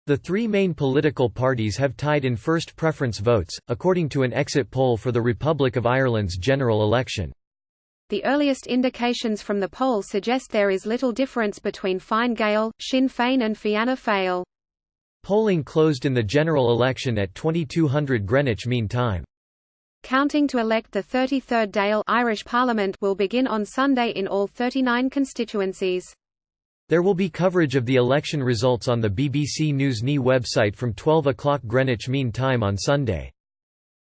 The three main political parties have tied in first preference votes, according to an exit poll for the Republic of Ireland's general election. The earliest indications from the poll suggest there is little difference between Fine Gael, Sinn Féin and Fianna Fáil. Polling closed in the general election at 2200 Greenwich Mean Time. Counting to elect the 33rd Dáil Irish Parliament will begin on Sunday in all 39 constituencies. There will be coverage of the election results on the BBC News NE website from 12 o'clock Greenwich Mean Time on Sunday.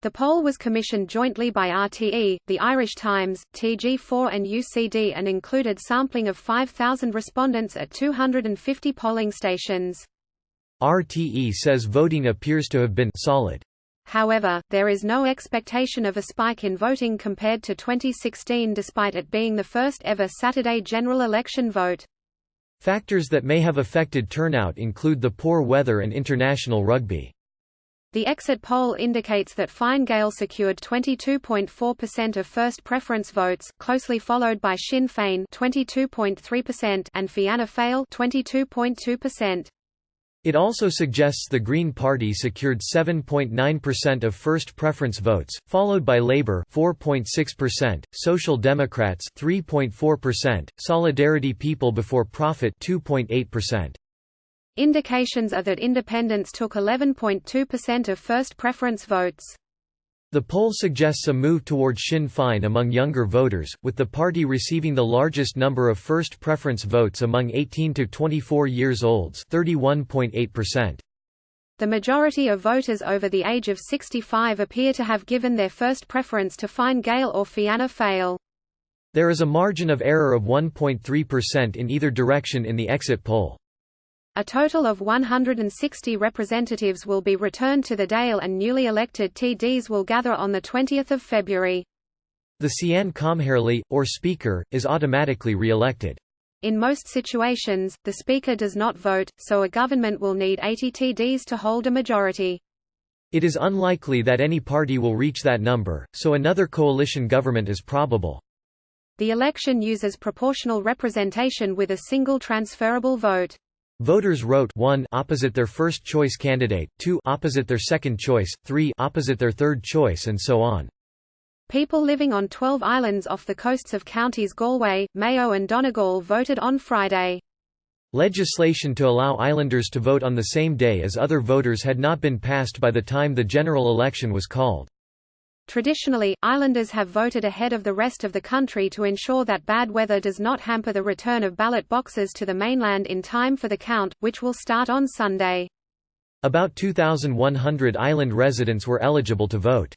The poll was commissioned jointly by RTE, The Irish Times, TG4 and UCD and included sampling of 5,000 respondents at 250 polling stations. RTE says voting appears to have been solid. However, there is no expectation of a spike in voting compared to 2016 despite it being the first ever Saturday general election vote. Factors that may have affected turnout include the poor weather and international rugby. The exit poll indicates that Fine Gael secured 22.4% of first preference votes, closely followed by Sinn Féin 22.3% and Fianna Fáil 22.2%. It also suggests the Green Party secured 7.9% of first preference votes, followed by Labour 4.6%, Social Democrats 3.4%, Solidarity People Before Profit 2.8%. Indications are that independents took 11.2% of first preference votes. The poll suggests a move toward Sinn Féin among younger voters, with the party receiving the largest number of first preference votes among 18 to 24 years olds, 31.8%. The majority of voters over the age of 65 appear to have given their first preference to Fine Gael or Fianna Fáil. There is a margin of error of 1.3% in either direction in the exit poll. A total of 160 representatives will be returned to the Dáil and newly elected TDs will gather on 20 February. The Cian Comhairle, or Speaker, is automatically re-elected. In most situations, the Speaker does not vote, so a government will need 80 TDs to hold a majority. It is unlikely that any party will reach that number, so another coalition government is probable. The election uses proportional representation with a single transferable vote. Voters wrote 1 opposite their first choice candidate, 2 opposite their second choice, 3 opposite their third choice and so on. People living on 12 islands off the coasts of counties Galway, Mayo and Donegal voted on Friday. Legislation to allow islanders to vote on the same day as other voters had not been passed by the time the general election was called. Traditionally, islanders have voted ahead of the rest of the country to ensure that bad weather does not hamper the return of ballot boxes to the mainland in time for the count, which will start on Sunday. About 2,100 island residents were eligible to vote.